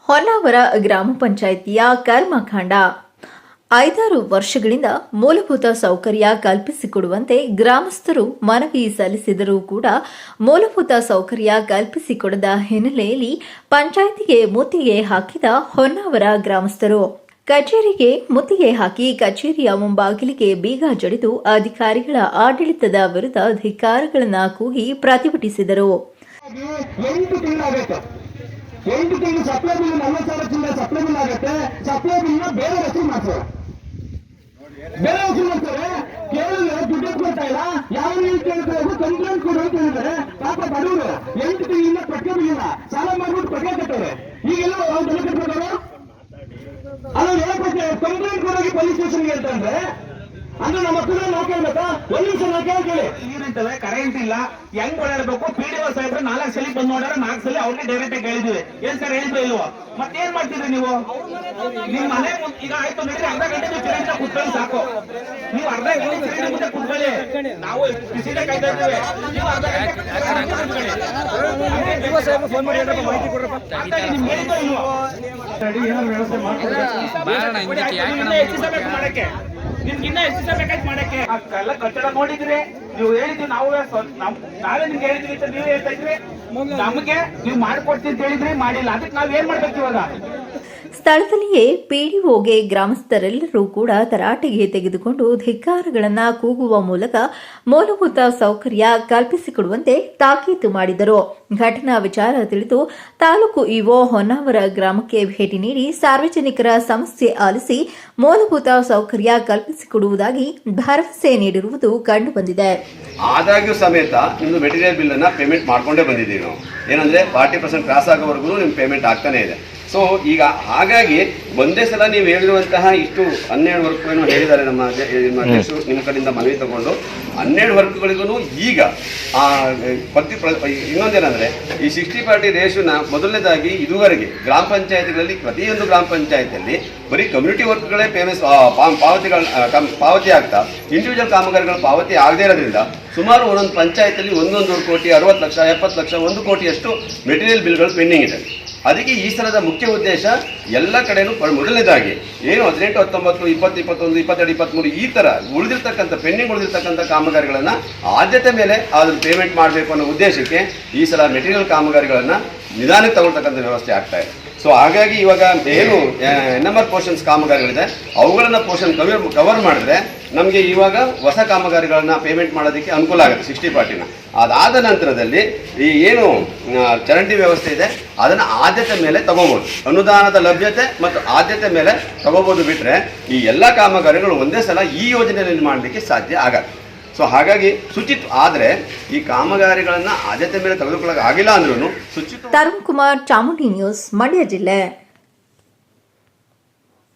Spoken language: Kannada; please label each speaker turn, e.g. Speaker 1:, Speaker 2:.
Speaker 1: ಹೊನ್ನಾವರ ಗ್ರಾಮ ಪಂಚಾಯಿತಿಯ ಕರ್ಮಕಾಂಡ 5-6 ವರ್ಷಗಳಿಂದ ಮೂಲಭೂತ ಸೌಕರ್ಯ ಕಲ್ಪಿಸಿಕೊಡುವಂತೆ ಗ್ರಾಮಸ್ಥರು ಮನವಿ ಸಲ್ಲಿಸಿದರೂ ಕೂಡ ಮೂಲಭೂತ ಸೌಕರ್ಯ ಕಲ್ಪಿಸಿಕೊಡದ ಹಿನ್ನೆಲೆಯಲ್ಲಿ ಪಂಚಾಯಿತಿಗೆ ಮುತ್ತಿಗೆ ಹಾಕಿದ ಹೊನ್ನಾವರ ಗ್ರಾಮಸ್ಥರು ಕಚೇರಿಗೆ ಮುತ್ತಿಗೆ ಹಾಕಿ ಕಚೇರಿಯ ಮುಂಬಾಗಿಲಿಗೆ ಬೀಗ ಜಡಿದು ಅಧಿಕಾರಿಗಳ ಆಡಳಿತದ ವಿರುದ್ಧ ಧಿಕ್ಕಾರಗಳನ್ನು ಕೂಗಿ ಪ್ರತಿಭಟಿಸಿದರು.
Speaker 2: 8 ತಿಂಗಳು ಸಪ್ಲೈ ಬಿಲ್ 40,000 ಚಿಲ್ಲರೆ ಸಪ್ಲೈ ಬಿಲ್ ಆಗುತ್ತೆ. ಸಪ್ಲೈ ಬಿಲ್ ಬೇರೆ ವಸೂಲು ಮಾಡ್ತಾರೆ, ಕೇಳಿದ್ರೆ ದುಡ್ಡು ಕೊಡ್ತಾ ಇಲ್ಲ. ಯಾವ ನೀವು ಕೇಳ್ತಾ ಇದ್ರು ಕಂಪ್ಲೇಂಟ್ ಕೊಡು ಅಂತ ಹೇಳಿದ್ದಾರೆ. ಪಾಪ ಬಡವರು 8 ತಿಂಗಳಿಂದ ಕಟ್ಕೊಂಡಿಲ್ಲ, ಸಾಲ ಮಾಡ್ಬಿಟ್ಟು ಪಟ್ಟ ಕಟ್ಟವ್ರೆ. ಈಗೆಲ್ಲ ಬೆಲೆ ಕಟ್ಬೇಕಾದ್ರೆ ಅದು ಹೇಳ್ಕೊಟ್ಟೆ ಕಂಪ್ಲೇಂಟ್ ಕೊಡೋಗಿ ಪೊಲೀಸ್ ಸ್ಟೇಷನ್ಗೆ ಹೇಳ್ತಾರೆ. ಅಂದ್ರೆ ನಮ್ಮ ಮಕ್ಕಳನ್ನ ನಾವು ಕೇಳ್ಬೇಕಾ? ಒಂದು ನಿಮಿಷ ನಾವು ಕೇಳಿ. ನೀರಿರ್ತವೆ, ಕರೆಂಟ್ ಇಲ್ಲ, ಹೆಂಗ್ ಓಡಾಡ್ಬೇಕು? PDO ಸಾಹೇಬ್ರು 4 ಸಲ ಬಂದ್ ನೋಡ್ಯಾರ, 4 ಸಲ ಅವ್ರಿಗೆ ಡೈರೆಕ್ಟ್ ಆಗಿ ಹೇಳಿದ್ವಿ. ಏನ್ ಸರ್ ಹೇಳಿದ್ರು ಇಲ್ವೋ? ಮತ್ತೇನ್ ಮಾಡ್ತಿದ್ರಿ ನೀವು? ನಿಮ್ ಮನೆ ಈಗ ಆಯ್ತು ನೋಡ್ರಿ, ಅರ್ಧ ಗಂಟೆ ನೀವು ಕರೆಂಟ್ ಕುತ್ಕೊಳ್ಳಿ ಸಾಕು. ನೀವು ಅರ್ಧ ಗಂಟೆ ಕರೆಂಟ್ ಮುಂದೆ ಕುತ್ಕೊಳ್ಳಿ, ನಾವು ಬಿಸಿಲೇ ಕಾಯ್ತಾ ಇದ್ದೇವೆ. ನೀವು ಅರ್ಧ ಗಂಟೆ ಫೋನ್ ಮಾಡಿ ಮಾಹಿತಿ ಕೊಡ್ರಪ್ಪ. ನಿಮ್ಗೆ ಹೇಳಿದ್ರು ಇಲ್ವೋ? ಏನಾದ್ರು ವ್ಯವಸ್ಥೆ ಮಾಡಕ್ಕೆ ನಿಮ್ಗಿನ್ನ ಹೆಚ್ಚು ಬೇಕಾಯ್ತು ಮಾಡಕ್ಕೆ. ಎಲ್ಲ ಕಟ್ಟಡ ನೋಡಿದ್ರಿ, ನೀವು ಹೇಳಿದ್ವಿ, ನಾವೇ ನಿಮ್ಗೆ ಹೇಳಿದ್ವಿ ಅಂತ ನೀವೇ ಹೇಳ್ತಾ ಇದ್ರಿ. ನಮಗೆ ನೀವು ಮಾಡ್ಕೊಡ್ತೀವಿ ಅಂತ ಹೇಳಿದ್ರಿ, ಮಾಡಿಲ್ಲ. ಅದಕ್ಕೆ ನಾವ್ ಏನ್ ಮಾಡ್ಬೇಕು ಇವಾಗ?
Speaker 1: ಸ್ಥಳದಲ್ಲಿಯೇ ಪಿಡಿಒಗೆ ಗ್ರಾಮಸ್ಥರೆಲ್ಲರೂ ಕೂಡ ತರಾಟೆಗೆ ತೆಗೆದುಕೊಂಡು ಧಿಕ್ಕಾರಗಳನ್ನು ಕೂಗುವ ಮೂಲಕ ಮೂಲಭೂತ ಸೌಕರ್ಯ ಕಲ್ಪಿಸಿಕೊಡುವಂತೆ ತಾಕೀತು ಮಾಡಿದರು. ಘಟನಾ ವಿಚಾರ ತಿಳಿದು ತಾಲೂಕು ಇಒ ಹೊನ್ನಾವರ ಗ್ರಾಮಕ್ಕೆ ಭೇಟಿ ನೀಡಿ ಸಾರ್ವಜನಿಕರ ಸಮಸ್ಯೆ ಆಲಿಸಿ ಮೂಲಭೂತ ಸೌಕರ್ಯ ಕಲ್ಪಿಸಿಕೊಡುವುದಾಗಿ ಭರವಸೆ ನೀಡಿರುವುದು ಕಂಡುಬಂದಿದೆ.
Speaker 3: ಆದಾಗ್ಯೂ ಸಮೇತ ನಿಮ್ದು ಮೆಟೀರಿಯಲ್ ಬಿಲ್ ಅನ್ನ ಪೇಮೆಂಟ್ ಮಾಡ್ಕೊಂಡೇ ಬಂದಿದ್ದೀವಿ ನಾವು. ಏನಂದ್ರೆ 40% ಕ್ರಾಸ್ ಆಗೋವರೆಗೂ ನಿಮ್ ಪೇಮೆಂಟ್ ಆಗ್ತಾನೆ ಇದೆ. ಸೊ ಈಗ ಹಾಗಾಗಿ ಒಂದೇ ಸಲ ನೀವು ಹೇಳಿರುವಂತಹ ಇಷ್ಟು 12 ವರ್ಕ್ಗಳನ್ನು ಹೇಳಿದ್ದಾರೆ ನಮ್ಮ ಅಧ್ಯಕ್ಷರು. ನಿಮ್ಮ ಕಡೆಯಿಂದ ಮನವಿ ತಗೊಂಡು 12 ವರ್ಕ್ಗಳಿಗೂ ಈಗ ಇನ್ನೊಂದೇನಂದ್ರೆ ಈ 60-40 ರೇಷನ್ನ ಮೊದಲನೇದಾಗಿ ಇದುವರೆಗೆ ಗ್ರಾಮ ಪಂಚಾಯತಿಗಳಲ್ಲಿ ಪ್ರತಿಯೊಂದು ಗ್ರಾಮ ಪಂಚಾಯತಿಯಲ್ಲಿ ಬರೀ ಕಮ್ಯುನಿಟಿ ವರ್ಕ್ಗಳೇ ಪಾವತಿ ಆಗ್ತಾ ಇಂಡಿವಿಜುವಲ್ ಕಾಮಗಾರಿಗಳ ಪಾವತಿ ಆಗದೇ ಇರೋದ್ರಿಂದ ಸುಮಾರು ಒಂದೊಂದು ಪಂಚಾಯತಿಯಲ್ಲಿ 1 ಕೋಟಿ 60 ಲಕ್ಷ 70 ಲಕ್ಷ 1 ಕೋಟಿಯಷ್ಟು ಮೆಟೀರಿಯಲ್ ಬಿಲ್ಗಳು ಪೆಂಡಿಂಗ್ ಇದೆ. ಅದಕ್ಕೆ ಈ ಸಲದ ಮುಖ್ಯ ಉದ್ದೇಶ ಎಲ್ಲ ಕಡೆನೂ ಮೊದಲನೇದಾಗಿ ಏನು 18, 19, 20, 21, 22, 23 ಈ ತರ ಪೆಂಡಿಂಗ್ ಉಳಿದಿರ್ತಕ್ಕಂಥ ಕಾಮಗಾರಿಗಳನ್ನ ಆದ್ಯತೆ ಮೇಲೆ ಅದನ್ನು ಪೇಮೆಂಟ್ ಮಾಡಬೇಕು ಅನ್ನೋ ಉದ್ದೇಶಕ್ಕೆ ಈ ಸಲ ಮೆಟೀರಿಯಲ್ ಕಾಮಗಾರಿಗಳನ್ನ ನಿಧಾನಕ್ಕೆ ತಗೊಳ್ತಕ್ಕಂಥ ವ್ಯವಸ್ಥೆ ಆಗ್ತಾ ಇದೆ. ಸೊ ಹಾಗಾಗಿ ಇವಾಗ ಏನು NMR ಪೋರ್ಷನ್ಸ್ ಕಾಮಗಾರಿಗಳಿದೆ ಅವುಗಳನ್ನ ಪೋರ್ಷನ್ ಕವರ್ ಮಾಡಿದ್ರೆ ನಮಗೆ ಇವಾಗ ಹೊಸ ಕಾಮಗಾರಿಗಳನ್ನ ಪೇಮೆಂಟ್ ಮಾಡೋದಕ್ಕೆ ಅನುಕೂಲ ಆಗುತ್ತೆ 60-40ನ. ಅದಾದ ನಂತರದಲ್ಲಿ ಈ ಏನು ಚರಂಡಿ ವ್ಯವಸ್ಥೆ ಇದೆ ಅದನ್ನ ಆದ್ಯತೆ ಮೇಲೆ ತಗೋಬಹುದು. ಅನುದಾನದ ಲಭ್ಯತೆ ಮತ್ತು ಆದ್ಯತೆ ಮೇಲೆ ತಗೋಬಹುದು. ಬಿಟ್ರೆ ಈ ಎಲ್ಲ ಕಾಮಗಾರಿಗಳು ಒಂದೇ ಸಲ ಈ ಯೋಜನೆಯಲ್ಲಿ ಮಾಡಲಿಕ್ಕೆ ಸಾಧ್ಯ ಆಗಲ್ಲ. ಸೊ ಹಾಗಾಗಿ ಶುಚಿತ್ವ ಆದ್ರೆ ಈ ಕಾಮಗಾರಿಗಳನ್ನ ಆದ್ಯತೆ ಮೇಲೆ ತೆಗೆದುಕೊಳ್ಳಕ್ಕೆ ಆಗಿಲ್ಲ ಅಂದ್ರೂ ಶುಚಿತ್ವ.
Speaker 1: ತರುಣ್ ಕುಮಾರ್, ಚಾಮುಂಡಿ ನ್ಯೂಸ್, ಮಂಡ್ಯ ಜಿಲ್ಲೆ.